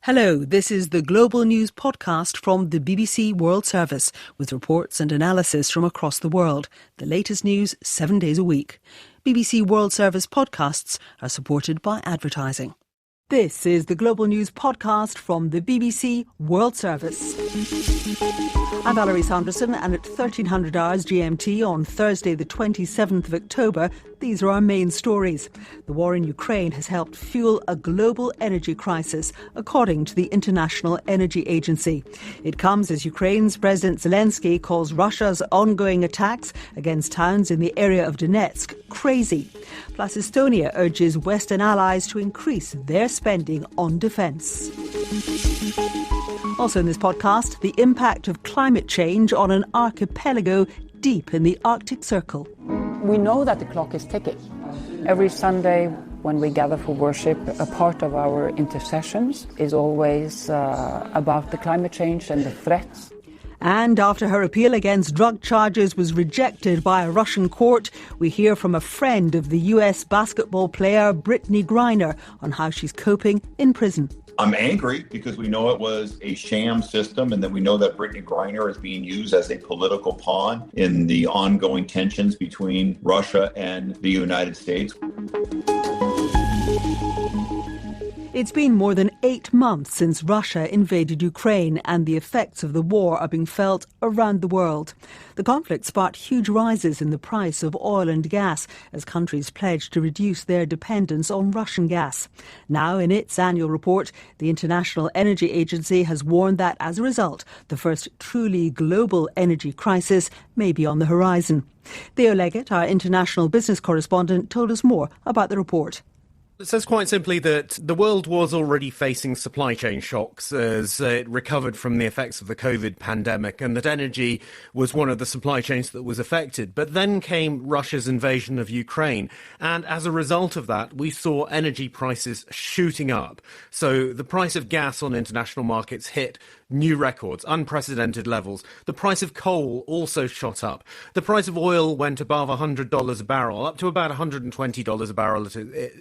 Hello, this is the Global News podcast from the BBC World Service with reports and analysis from across the world. The latest news 7 days a week. BBC World Service podcasts are supported by advertising. This is the Global News podcast from the BBC World Service. I'm Valerie Sanderson, and at 1300 hours GMT on Thursday the 27th of October, these are our main stories. The war in Ukraine has helped fuel a global energy crisis, according to the International Energy Agency. It comes as Ukraine's President Zelensky calls Russia's ongoing attacks against towns in the area of Donetsk crazy. Plus, Estonia urges Western allies to increase their spending on defence. Also in this podcast, the impact of climate change on an archipelago deep in the Arctic Circle. We know that the clock is ticking. Every Sunday when we gather for worship, a part of our intercessions is always about the climate change and the threats. And after her appeal against drug charges was rejected by a Russian court, we hear from a friend of the US basketball player Brittney Griner on how she's coping in prison. I'm angry because we know it was a sham system and that we know that Brittney Griner is being used as a political pawn in the ongoing tensions between Russia and the United States. It's been more than 8 months since Russia invaded Ukraine, and the effects of the war are being felt around the world. The conflict sparked huge rises in the price of oil and gas as countries pledged to reduce their dependence on Russian gas. Now, in its annual report, the International Energy Agency has warned that as a result, the first truly global energy crisis may be on the horizon. Theo Leggett, our international business correspondent, told us more about the report. It says quite simply that the world was already facing supply chain shocks as it recovered from the effects of the COVID pandemic, and that energy was one of the supply chains that was affected. But then came Russia's invasion of Ukraine, and as a result of that, we saw energy prices shooting up. So the price of gas on international markets hit new records, unprecedented levels. The price of coal also shot up. The price of oil went above $100 a barrel, up to about $120 a barrel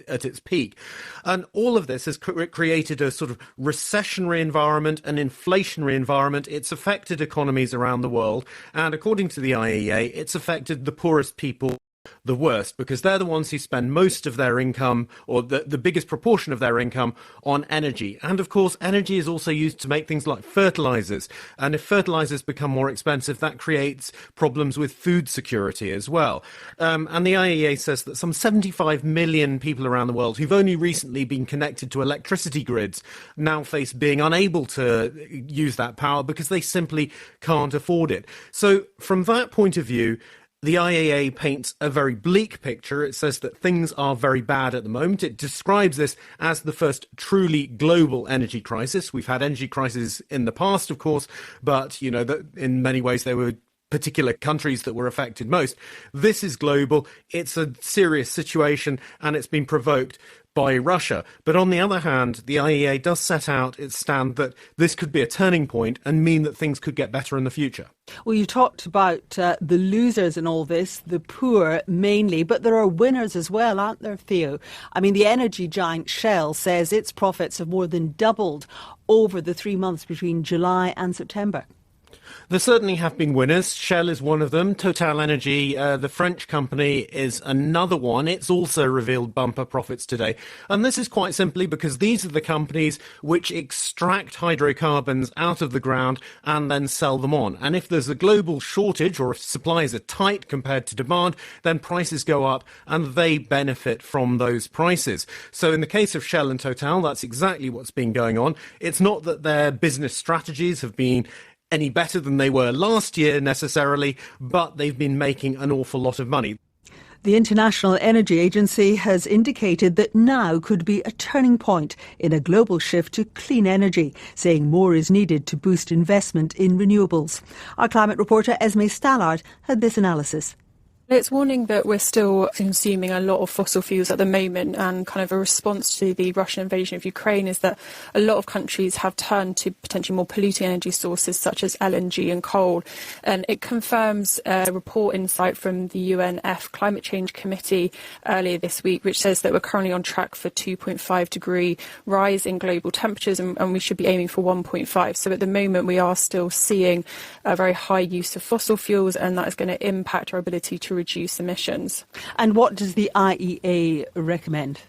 at its peak. And all of this has created a sort of recessionary environment, an inflationary environment. It's affected economies around the world. And according to the IEA, it's affected the poorest people the worst, because they're the ones who spend most of their income, or the biggest proportion of their income, on energy. And of course, energy is also used to make things like fertilizers. And if fertilizers become more expensive, that creates problems with food security as well. And the IEA says that some 75 million people around the world who've only recently been connected to electricity grids now face being unable to use that power because they simply can't afford it. So from that point of view, the IEA paints a very bleak picture. It says that things are very bad at the moment. It describes this as the first truly global energy crisis. We've had energy crises in the past, of course, but, you know, that in many ways there were particular countries that were affected most. This is global. It's a serious situation, and it's been provoked by Russia. But on the other hand, the IEA does set out its stand that this could be a turning point and mean that things could get better in the future. Well, you talked about the losers in all this, the poor mainly, but there are winners as well, aren't there, Theo? I mean, the energy giant Shell says its profits have more than doubled over the 3 months between July and September. There certainly have been winners. Shell is one of them. Total Energy, the French company, is another one. It's also revealed bumper profits today. And this is quite simply because these are the companies which extract hydrocarbons out of the ground and then sell them on. And if there's a global shortage, or if supplies are tight compared to demand, then prices go up and they benefit from those prices. So in the case of Shell and Total, that's exactly what's been going on. It's not that their business strategies have been any better than they were last year necessarily, but they've been making an awful lot of money. The International Energy Agency has indicated that now could be a turning point in a global shift to clean energy, saying more is needed to boost investment in renewables. Our climate reporter Esme Stallard had this analysis. It's warning that we're still consuming a lot of fossil fuels at the moment, and kind of a response to the Russian invasion of Ukraine is that a lot of countries have turned to potentially more polluting energy sources such as LNG and coal. And it confirms a report insight from the UNF Climate Change Committee earlier this week, which says that we're currently on track for 2.5 degree rise in global temperatures, and we should be aiming for 1.5. So at the moment we are still seeing a very high use of fossil fuels, and that is going to impact our ability to reduce emissions. And what does the IEA recommend?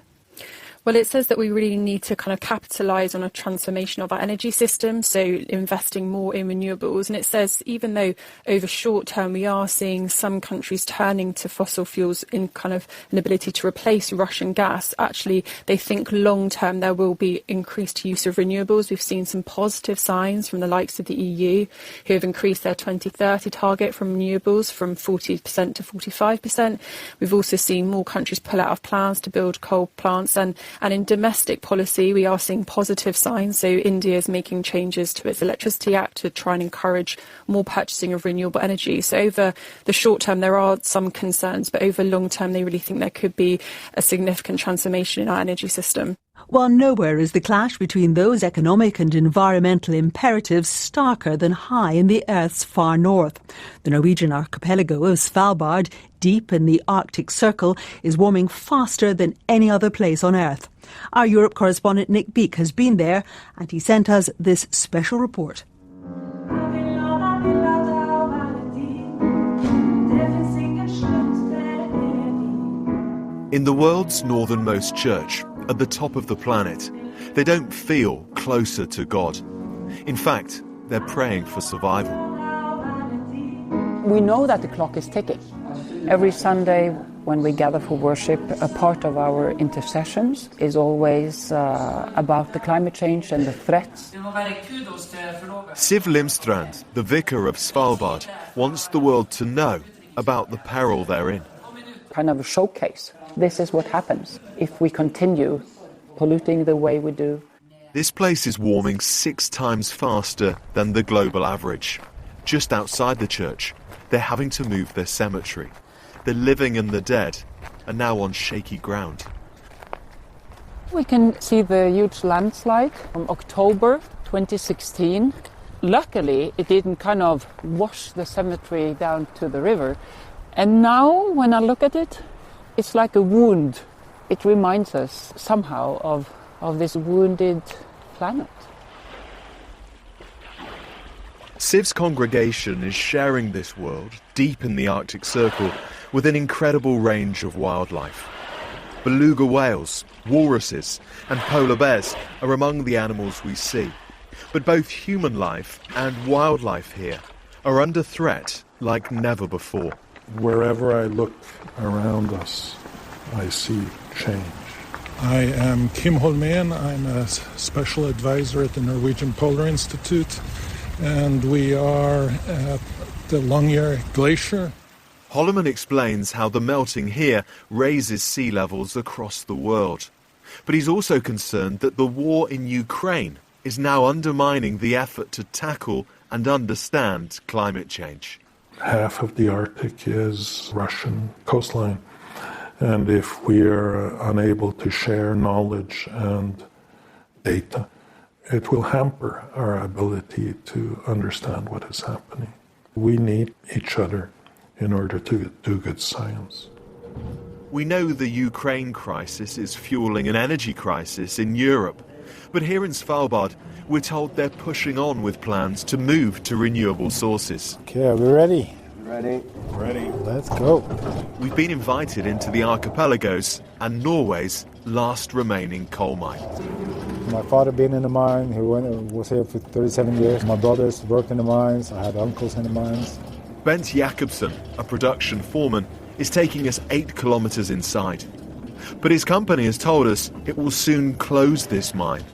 Well, it says that we really need to kind of capitalise on a transformation of our energy system, so investing more in renewables. And it says even though over short term we are seeing some countries turning to fossil fuels in kind of an ability to replace Russian gas, actually they think long term there will be increased use of renewables. We've seen some positive signs from the likes of the EU, who have increased their 2030 target from renewables from 40% to 45%. We've also seen more countries pull out of plans to build coal plants, and in domestic policy, we are seeing positive signs. So India is making changes to its Electricity Act to try and encourage more purchasing of renewable energy. So over the short term, there are some concerns, but over long term, they really think there could be a significant transformation in our energy system. Well, nowhere is the clash between those economic and environmental imperatives starker than high in the Earth's far north. The Norwegian archipelago of Svalbard, deep in the Arctic Circle, is warming faster than any other place on Earth. Our Europe correspondent Nick Beake has been there, and he sent us this special report. In the world's northernmost church, at the top of the planet, they don't feel closer to God. In fact, they're praying for survival. We know that the clock is ticking. Every Sunday when we gather for worship, a part of our intercessions is always about the climate change and the threats. Siv Limstrand, the vicar of Svalbard, wants the world to know about the peril they're in. Kind of a showcase. This is what happens if we continue polluting the way we do. This place is warming 6 times faster than the global average. Just outside the church, they're having to move their cemetery. The living and the dead are now on shaky ground. We can see the huge landslide from October 2016. Luckily, it didn't kind of wash the cemetery down to the river. And now, when I look at it, it's like a wound. It reminds us somehow of this wounded planet. Siv's congregation is sharing this world, deep in the Arctic Circle, with an incredible range of wildlife. Beluga whales, walruses and polar bears are among the animals we see. But both human life and wildlife here are under threat like never before. Wherever I look around us, I see change. I am Kim Holmén. I'm a special advisor at the Norwegian Polar Institute, and we are at the Longyear Glacier. Holloman explains how the melting here raises sea levels across the world. But he's also concerned that the war in Ukraine is now undermining the effort to tackle and understand climate change. Half of the Arctic is Russian coastline. And if we are unable to share knowledge and data, it will hamper our ability to understand what is happening. We need each other in order to do good science. We know the Ukraine crisis is fueling an energy crisis in Europe. But here in Svalbard, we're told they're pushing on with plans to move to renewable sources. Okay, are we ready? Ready. Let's go. We've been invited into the archipelagos and Norway's last remaining coal mine. My father been in the mine. He was here for 37 years. My brothers worked in the mines. I had uncles in the mines. Bent Jakobsen, a production foreman, is taking us 8 kilometres inside. But his company has told us it will soon close this mine.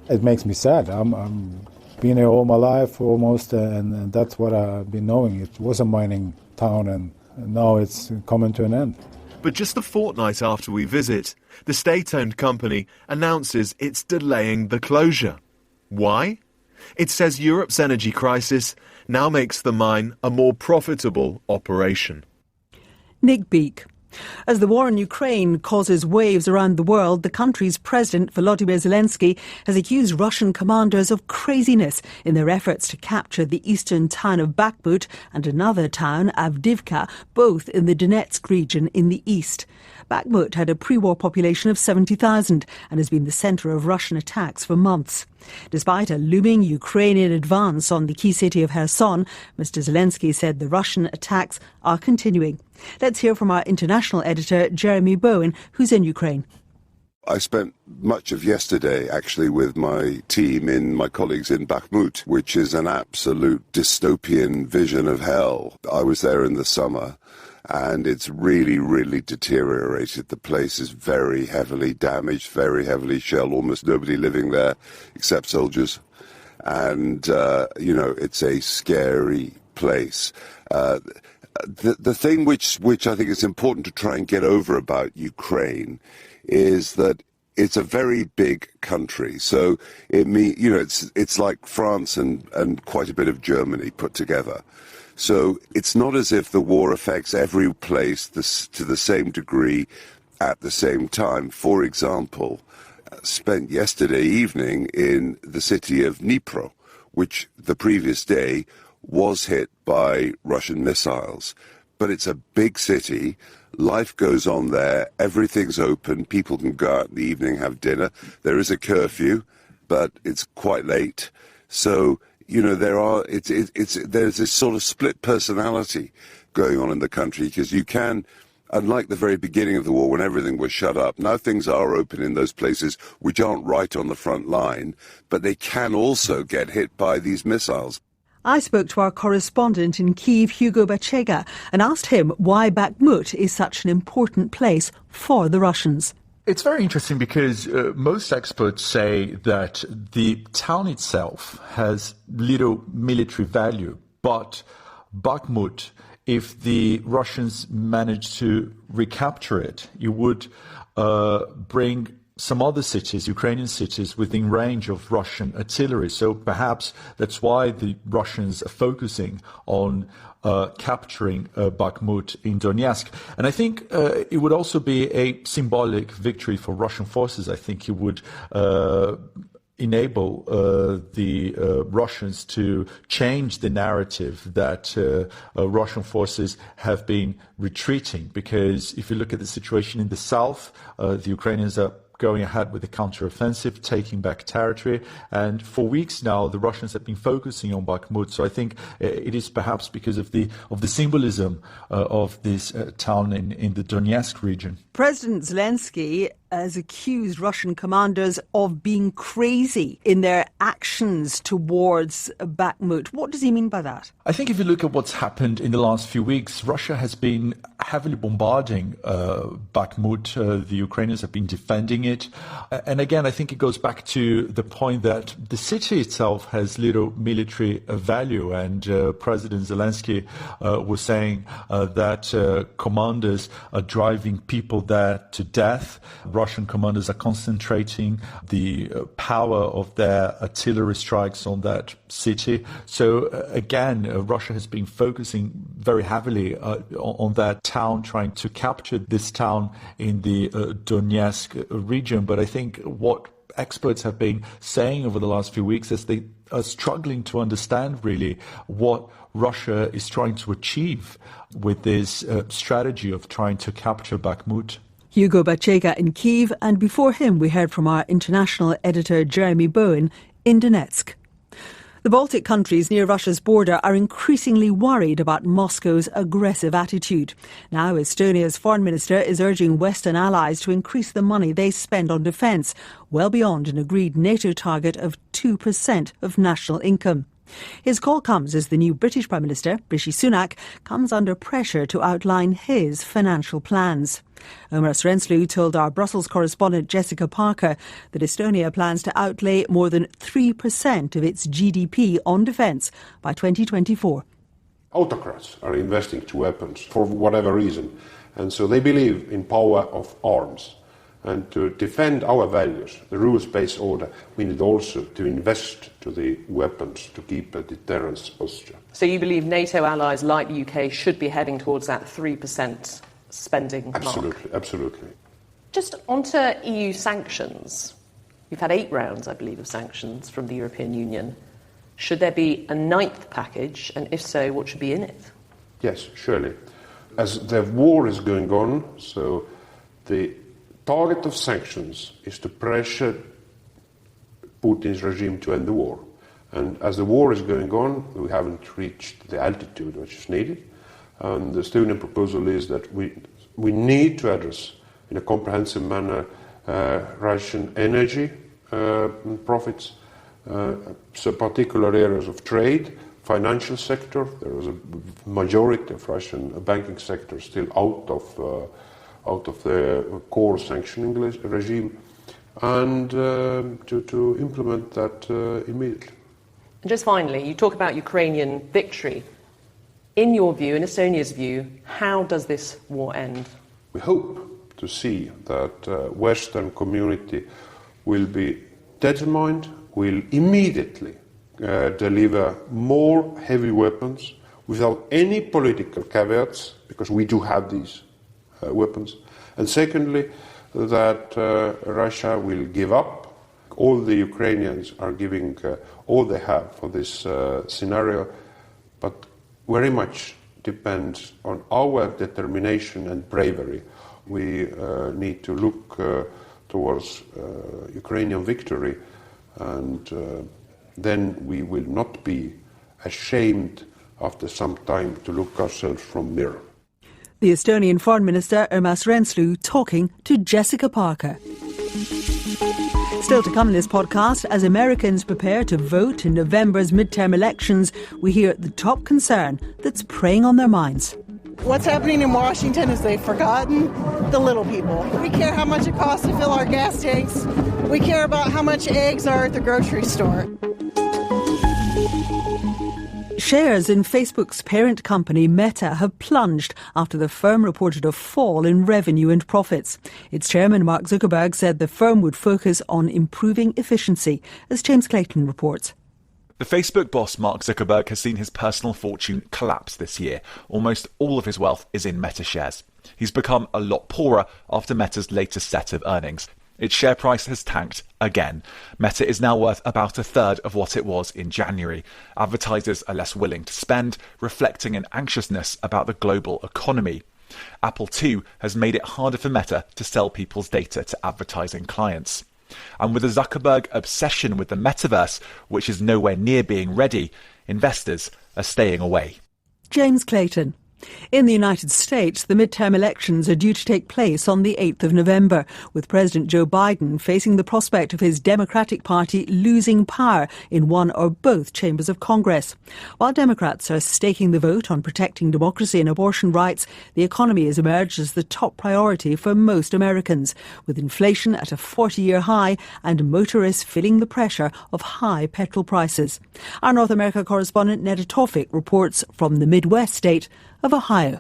It makes me sad. I'm been here all my life almost, and that's what I've been knowing. It was a mining town, and now it's coming to an end. But just a fortnight after we visit, the state-owned company announces it's delaying the closure. Why? It says Europe's energy crisis now makes the mine a more profitable operation. Nick Beake. As the war in Ukraine causes waves around the world, the country's president, Volodymyr Zelensky, has accused Russian commanders of craziness in their efforts to capture the eastern town of Bakhmut and another town, Avdiivka, both in the Donetsk region in the east. Bakhmut had a pre-war population of 70,000 and has been the centre of Russian attacks for months. Despite a looming Ukrainian advance on the key city of Kherson, Mr. Zelensky said the Russian attacks are continuing. Let's hear from our international editor, Jeremy Bowen, who's in Ukraine. I spent much of yesterday actually with my team and my colleagues in Bakhmut, which is an absolute dystopian vision of hell. I was there in the summer and it's really, really deteriorated. The place is very heavily damaged, very heavily shelled, almost nobody living there except soldiers. And, it's a scary place. The thing which I think is important to try and get over about Ukraine is that it's a very big country. So it's like France and quite a bit of Germany put together. So it's not as if the war affects every place to the same degree at the same time. For example, spent yesterday evening in the city of Dnipro, which the previous day was hit by Russian missiles. But it's a big city. Life goes on there. Everything's open. People can go out in the evening, have dinner. There is a curfew, but it's quite late. So, there's this sort of split personality going on in the country because you can, unlike the very beginning of the war when everything was shut up, now things are open in those places which aren't right on the front line, but they can also get hit by these missiles. I spoke to our correspondent in Kyiv, Hugo Bachega, and asked him why Bakhmut is such an important place for the Russians. It's very interesting because most experts say that the town itself has little military value, but Bakhmut, if the Russians manage to recapture it, it would bring some other cities, Ukrainian cities, within range of Russian artillery. So perhaps that's why the Russians are focusing on capturing Bakhmut in Donetsk. And I think it would also be a symbolic victory for Russian forces. I think it would enable the Russians to change the narrative that Russian forces have been retreating. Because if you look at the situation in the south, the Ukrainians are going ahead with the counteroffensive, taking back territory. And for weeks now, the Russians have been focusing on Bakhmut. So I think it is perhaps because of the symbolism of this town in the Donetsk region. President Zelensky has accused Russian commanders of being crazy in their actions towards Bakhmut. What does he mean by that? I think if you look at what's happened in the last few weeks, Russia has been heavily bombarding Bakhmut. The Ukrainians have been defending it. And again, I think it goes back to the point that the city itself has little military value. And President Zelensky was saying that commanders are driving people there to death. Russian commanders are concentrating the power of their artillery strikes on that city. So again, Russia has been focusing very heavily on that town, trying to capture this town in the Donetsk region. But I think what experts have been saying over the last few weeks is they are struggling to understand really what Russia is trying to achieve with this strategy of trying to capture Bakhmut. Hugo Bachega in Kyiv, and before him we heard from our international editor Jeremy Bowen in Donetsk. The Baltic countries near Russia's border are increasingly worried about Moscow's aggressive attitude. Now Estonia's foreign minister is urging Western allies to increase the money they spend on defence, well beyond an agreed NATO target of 2% of national income. His call comes as the new British Prime Minister, Rishi Sunak, comes under pressure to outline his financial plans. Omaras Renslu told our Brussels correspondent Jessica Parker that Estonia plans to outlay more than 3% of its GDP on defence by 2024. Autocrats are investing to weapons for whatever reason, and so they believe in power of arms. And to defend our values, the rules-based order, we need also to invest to the weapons to keep a deterrence posture. So you believe NATO allies like the UK should be heading towards that 3% spending mark. Absolutely. Just onto EU sanctions. We've had 8 rounds, I believe, of sanctions from the European Union. Should there be a 9th package, and if so, what should be in it? Yes, surely. As the war is going on, so the target of sanctions is to pressure Putin's regime to end the war. And as the war is going on, we haven't reached the altitude which is needed. And the Estonian proposal is that we need to address in a comprehensive manner Russian energy profits, so particular areas of trade, financial sector. There is a majority of Russian banking sector still out of the core sanctioning regime, and to implement that immediately. And just finally, you talk about Ukrainian victory. In your view, in Estonia's view, how does this war end? We hope to see that Western community will be determined, will immediately deliver more heavy weapons without any political caveats, because we do have these weapons. And secondly, that Russia will give up. All the Ukrainians are giving all they have for this scenario, but very much depends on our determination and bravery. We need to look towards Ukrainian victory, and then we will not be ashamed after some time to look ourselves from mirror. The Estonian Foreign Minister Urmas Reinsalu talking to Jessica Parker. Still to come in this podcast, as Americans prepare to vote in November's midterm elections, we hear the top concern that's preying on their minds. What's happening in Washington is they've forgotten the little people. We care how much it costs to fill our gas tanks. We care about how much eggs are at the grocery store. Shares in Facebook's parent company Meta have plunged after the firm reported a fall in revenue and profits. Its chairman Mark Zuckerberg said the firm would focus on improving efficiency, as James Clayton reports. The Facebook boss Mark Zuckerberg has seen his personal fortune collapse this year. Almost all of his wealth is in Meta shares. He's become a lot poorer after Meta's latest set of earnings. Its share price has tanked again. Meta is now worth about a third of what it was in January. Advertisers are less willing to spend, reflecting an anxiousness about the global economy. Apple too has made it harder for Meta to sell people's data to advertising clients. And with a Zuckerberg obsession with the metaverse, which is nowhere near being ready, investors are staying away. James Clayton. In the United States, the midterm elections are due to take place on the 8th of November, with President Joe Biden facing the prospect of his Democratic Party losing power in one or both chambers of Congress. While Democrats are staking the vote on protecting democracy and abortion rights, the economy has emerged as the top priority for most Americans, with inflation at a 40-year high and motorists feeling the pressure of high petrol prices. Our North America correspondent Neda Tawfik reports from the Midwest state of Ohio.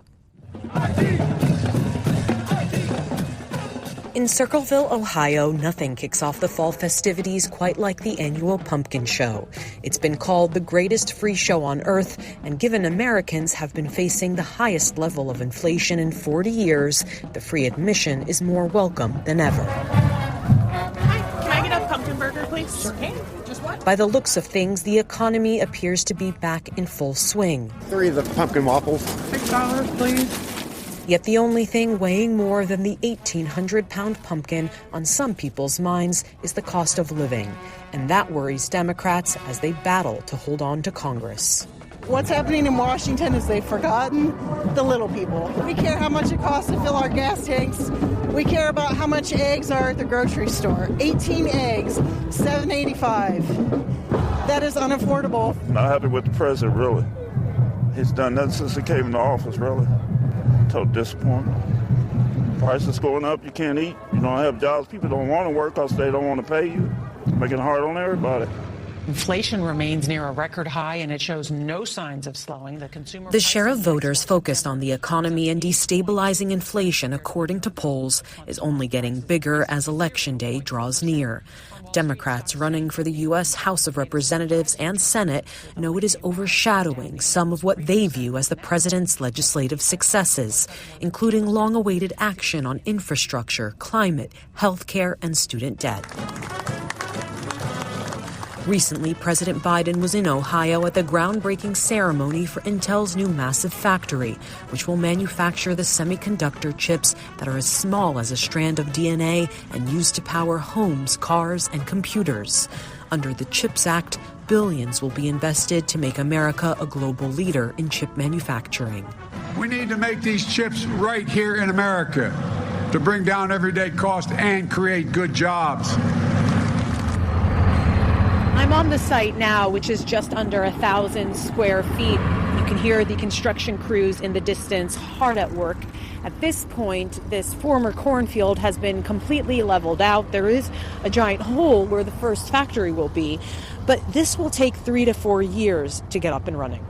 In Circleville, Ohio, nothing kicks off the fall festivities quite like the annual pumpkin show. It's been called the greatest free show on earth, and given Americans have been facing the highest level of inflation in 40 years, the free admission is more welcome than ever. Hi, can I get a pumpkin burger, please? Sure can. Just what? By the looks of things, the economy appears to be back in full swing. 3 of the pumpkin waffles. $6, please. Yet the only thing weighing more than the 1,800-pound pumpkin on some people's minds is the cost of living. And that worries Democrats as they battle to hold on to Congress. What's happening in Washington is they've forgotten the little people. We care how much it costs to fill our gas tanks. We care about how much eggs are at the grocery store. 18 eggs, $7.85. That is unaffordable. Not happy with the president, really. He's done nothing since he came into office, really. Total disappointment. Prices going up, you can't eat, you don't have jobs. People don't want to work because they don't want to pay you. Making it hard on everybody. Inflation remains near a record high, and it shows no signs of slowing. The share of voters focused on the economy and destabilizing inflation, according to polls, is only getting bigger as Election Day draws near. Democrats running for the U.S. House of Representatives and Senate know it is overshadowing some of what they view as the president's legislative successes, including long-awaited action on infrastructure, climate, health care, and student debt. Recently, President Biden was in Ohio at the groundbreaking ceremony for Intel's new massive factory, which will manufacture the semiconductor chips that are as small as a strand of DNA and used to power homes, cars, and computers. Under the CHIPS Act, billions will be invested to make America a global leader in chip manufacturing. We need to make these chips right here in America to bring down everyday cost and create good jobs. I'm on the site now, which is just under 1,000 square feet. You can hear the construction crews in the distance hard at work. At this point, this former cornfield has been completely leveled out. There is a giant hole where the first factory will be, but this will take 3 to 4 years to get up and running.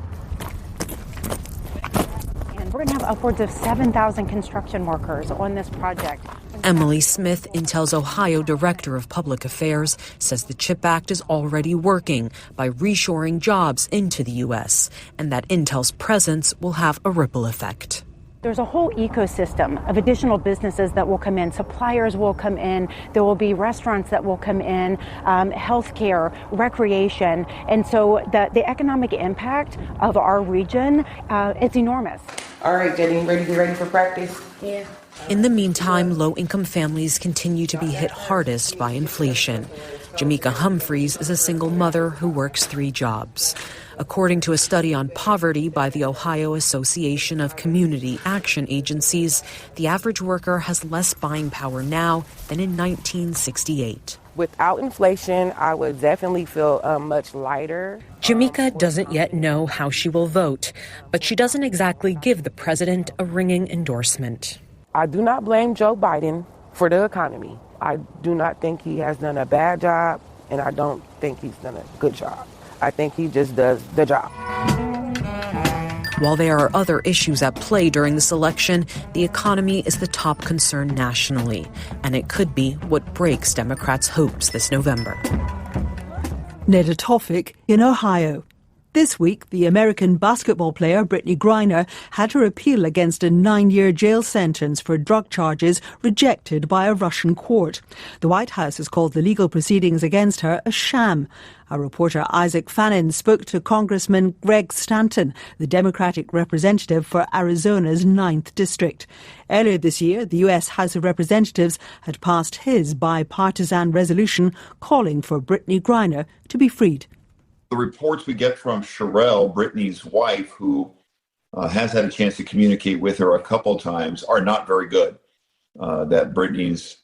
And we're going to have upwards of 7,000 construction workers on this project. Emily Smith, Intel's Ohio Director of Public Affairs, says the CHIP Act is already working by reshoring jobs into the U.S. and that Intel's presence will have a ripple effect. There's a whole ecosystem of additional businesses that will come in. Suppliers will come in. There will be restaurants that will come in, healthcare, recreation. And so the economic impact of our region, it's enormous. All right, getting ready for practice? Yeah. In the meantime, low-income families continue to be hit hardest by inflation. Jamaica Humphreys is a single mother who works 3 jobs. According to a study on poverty by the Ohio Association of Community Action Agencies, the average worker has less buying power now than in 1968. Without inflation, I would definitely feel much lighter. Jamaica doesn't yet know how she will vote, but she doesn't exactly give the president a ringing endorsement. I do not blame Joe Biden for the economy. I do not think he has done a bad job, and I don't think he's done a good job. I think he just does the job. While there are other issues at play during this election, the economy is the top concern nationally, and it could be what breaks Democrats' hopes this November. Neda Tawfik in Ohio. This week, the American basketball player Brittany Griner had her appeal against a 9-year jail sentence for drug charges rejected by a Russian court. The White House has called the legal proceedings against her a sham. Our reporter Isaac Fannin spoke to Congressman Greg Stanton, the Democratic representative for Arizona's 9th District. Earlier this year, the U.S. House of Representatives had passed his bipartisan resolution calling for Brittany Griner to be freed. The reports we get from Sherelle, Brittany's wife, who has had a chance to communicate with her a couple times, are not very good. That Brittany's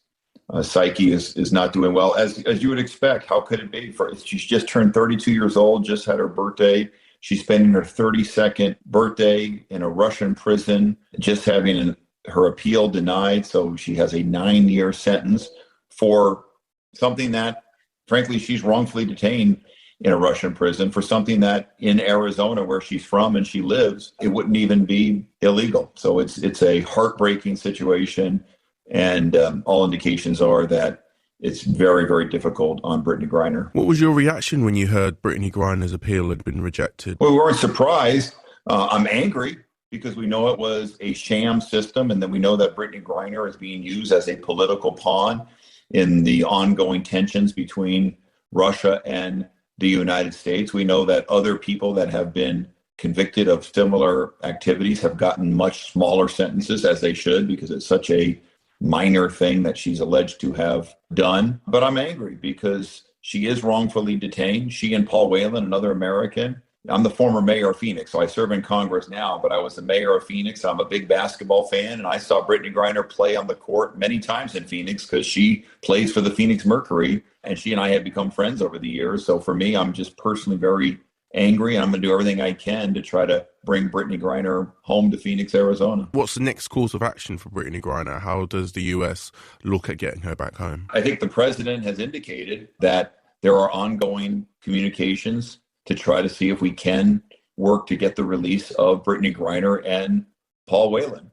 psyche is not doing well, as you would expect. How could it be? She's just turned 32 years old, just had her birthday. She's spending her 32nd birthday in a Russian prison, just having her appeal denied. So she has a 9-year sentence for something that, frankly, she's wrongfully detained in a Russian prison for something that in Arizona, where she's from and she lives, it wouldn't even be illegal. So it's a heartbreaking situation. And all indications are that it's very, very difficult on Brittany Griner. What was your reaction when you heard Brittany Griner's appeal had been rejected? Well, we weren't surprised. I'm angry because we know it was a sham system, and then we know that Brittany Griner is being used as a political pawn in the ongoing tensions between Russia and the United States. We know that other people that have been convicted of similar activities have gotten much smaller sentences, as they should, because it's such a minor thing that she's alleged to have done. But I'm angry because she is wrongfully detained. She and Paul Whelan, another American. I'm the former mayor of Phoenix, so I serve in Congress now, but I was the mayor of Phoenix. I'm a big basketball fan, and I saw Brittany Griner play on the court many times in Phoenix because she plays for the Phoenix Mercury, and she and I have become friends over the years. So for me, I'm just personally very angry, and I'm going to do everything I can to try to bring Brittany Griner home to Phoenix, Arizona. What's the next course of action for Brittany Griner? How does the U.S. look at getting her back home? I think the president has indicated that there are ongoing communications to try to see if we can work to get the release of Brittany Griner and Paul Whelan.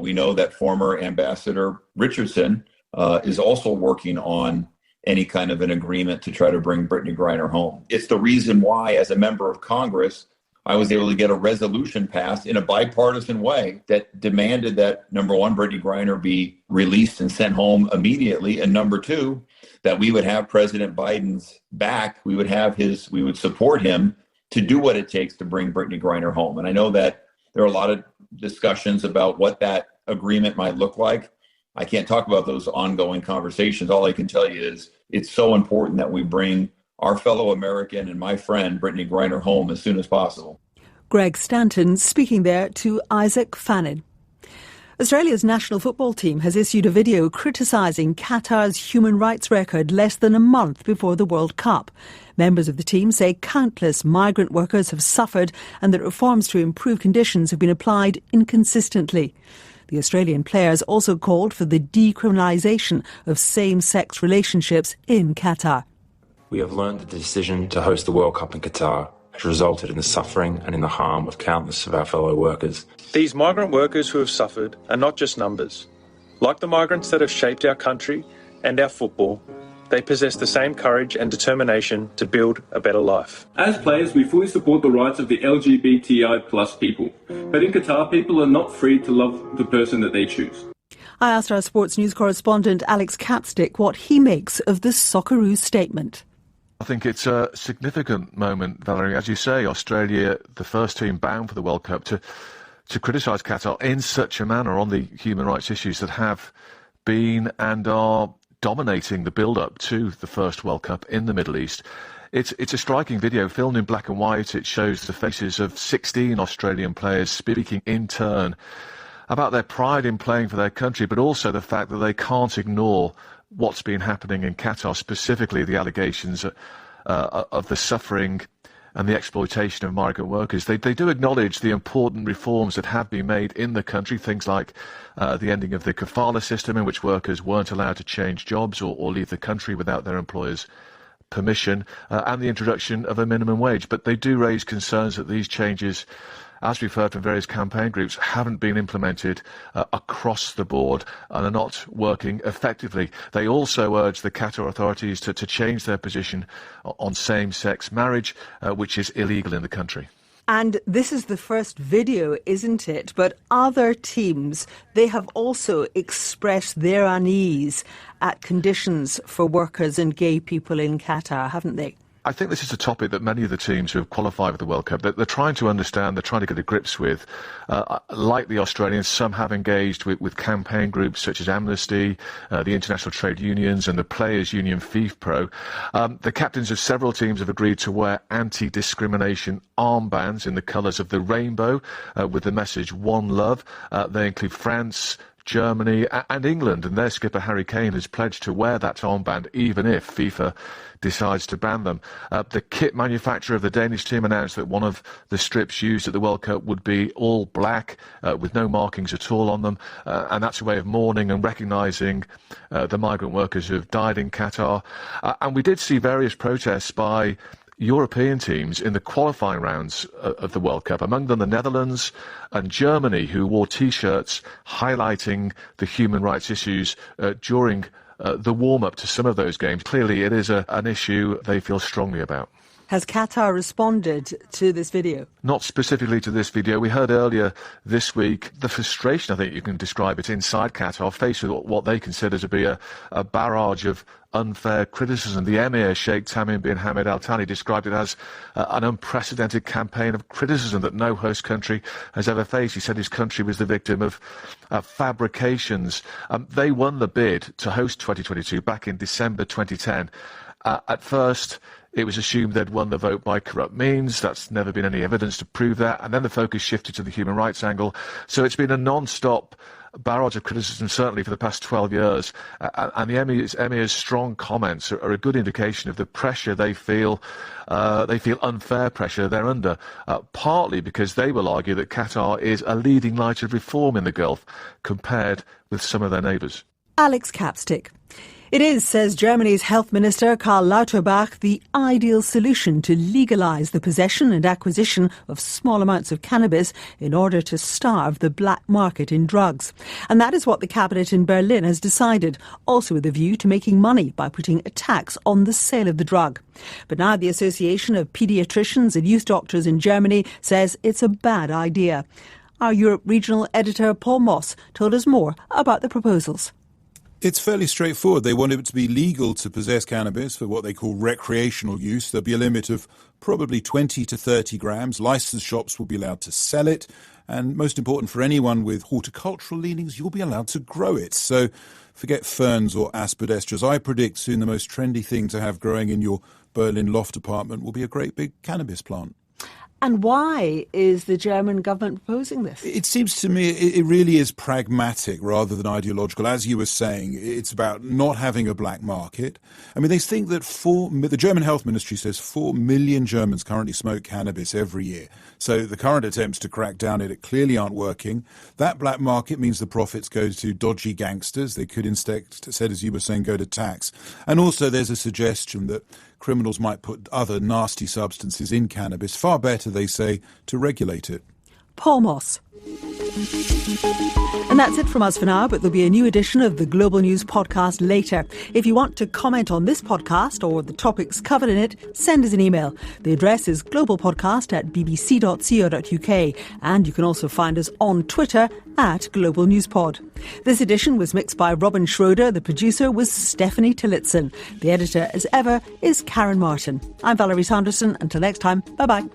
We know that former Ambassador Richardson is also working on any kind of an agreement to try to bring Brittany Griner home. It's the reason why, as a member of Congress, I was able to get a resolution passed in a bipartisan way that demanded that, number one, Brittany Griner be released and sent home immediately, and number two, that we would have President Biden's back. We would support him to do what it takes to bring Brittany Griner home. And I know that there are a lot of discussions about what that agreement might look like. I can't talk about those ongoing conversations. All I can tell you is it's so important that we bring our fellow American and my friend Brittany Griner home as soon as possible. Greg Stanton speaking there to Isaac Fannin. Australia's national football team has issued a video criticising Qatar's human rights record less than a month before the World Cup. Members of the team say countless migrant workers have suffered and that reforms to improve conditions have been applied inconsistently. The Australian players also called for the decriminalisation of same-sex relationships in Qatar. We have learned that the decision to host the World Cup in Qatar has resulted in the suffering and in the harm of countless of our fellow workers. These migrant workers who have suffered are not just numbers. Like the migrants that have shaped our country and our football, they possess the same courage and determination to build a better life. As players, we fully support the rights of the LGBTI plus people. But in Qatar, people are not free to love the person that they choose. I asked our sports news correspondent Alex Capstick what he makes of the Socceroos statement. I think it's a significant moment, Valerie. As you say, Australia, the first team bound for the World Cup, to criticise Qatar in such a manner on the human rights issues that have been and are dominating the build-up to the first World Cup in the Middle East. It's a striking video, filmed in black and white. It shows the faces of 16 Australian players speaking in turn about their pride in playing for their country, but also the fact that they can't ignore what's been happening in Qatar, specifically the allegations of the suffering and the exploitation of migrant workers. They do acknowledge the important reforms that have been made in the country, things like the ending of the kafala system, in which workers weren't allowed to change jobs or leave the country without their employers' permission, and the introduction of a minimum wage. But they do raise concerns that these changes, as we've heard from various campaign groups, haven't been implemented across the board and are not working effectively. They also urge the Qatar authorities to change their position on same-sex marriage, which is illegal in the country. And this is the first video, isn't it? But other teams, they have also expressed their unease at conditions for workers and gay people in Qatar, haven't they? I think this is a topic that many of the teams who have qualified for the World Cup, they're trying to understand, they're trying to get to grips with. Like the Australians, some have engaged with campaign groups such as Amnesty, the International Trade Unions and the Players Union FIFPro. The captains of several teams have agreed to wear anti-discrimination armbands in the colours of the rainbow with the message One Love. They include France, Germany and England, and their skipper Harry Kane has pledged to wear that armband even if FIFA decides to ban them. The kit manufacturer of the Danish team announced that one of the strips used at the World Cup would be all black with no markings at all on them, and that's a way of mourning and recognising the migrant workers who have died in Qatar. And we did see various protests by European teams in the qualifying rounds of the World Cup, among them the Netherlands and Germany, who wore T-shirts highlighting the human rights issues during the warm-up to some of those games. Clearly, it is an issue they feel strongly about. Has Qatar responded to this video? Not specifically to this video. We heard earlier this week the frustration, I think you can describe it, inside Qatar, faced with what they consider to be a barrage of unfair criticism. The Emir, Sheikh Tamim bin Hamad Al Thani, described it as an unprecedented campaign of criticism that no host country has ever faced. He said his country was the victim of fabrications. They won the bid to host 2022 back in December 2010. At first, it was assumed they'd won the vote by corrupt means. That's never been any evidence to prove that. And then the focus shifted to the human rights angle. So it's been a non-stop barrage of criticism, certainly for the past 12 years. And the Emir's strong comments are a good indication of the pressure they feel. They feel unfair pressure they're under, partly because they will argue that Qatar is a leading light of reform in the Gulf compared with some of their neighbours. Alex Capstick. It is, says Germany's Health Minister Karl Lauterbach, the ideal solution to legalise the possession and acquisition of small amounts of cannabis in order to starve the black market in drugs. And that is what the cabinet in Berlin has decided, also with a view to making money by putting a tax on the sale of the drug. But now the Association of Paediatricians and Youth Doctors in Germany says it's a bad idea. Our Europe regional editor Paul Moss told us more about the proposals. It's fairly straightforward. They want it to be legal to possess cannabis for what they call recreational use. There'll be a limit of probably 20 to 30 grams. Licensed shops will be allowed to sell it. And most important for anyone with horticultural leanings, you'll be allowed to grow it. So forget ferns or aspidestras. I predict soon the most trendy thing to have growing in your Berlin loft apartment will be a great big cannabis plant. And why is the German government proposing this? It seems to me it really is pragmatic rather than ideological. As you were saying, it's about not having a black market. I mean, they think that the German Health Ministry says 4 million Germans currently smoke cannabis every year. So the current attempts to crack down it clearly aren't working. That black market means the profits go to dodgy gangsters. They could instead, as you were saying, go to tax. And also there's a suggestion that criminals might put other nasty substances in cannabis. Far better, they say, to regulate it. Paul Moss. And that's it from us for now, but there'll be a new edition of the Global News podcast later. If you want to comment on this podcast or the topics covered in it, send us an email. The address is globalpodcast@bbc.co.uk, and you can also find us on Twitter @GlobalNewsPod. This edition was mixed by Robin Schroeder. The producer was Stephanie Tillotson. The editor, as ever, is Karen Martin. I'm Valerie Sanderson. Until next time, bye-bye.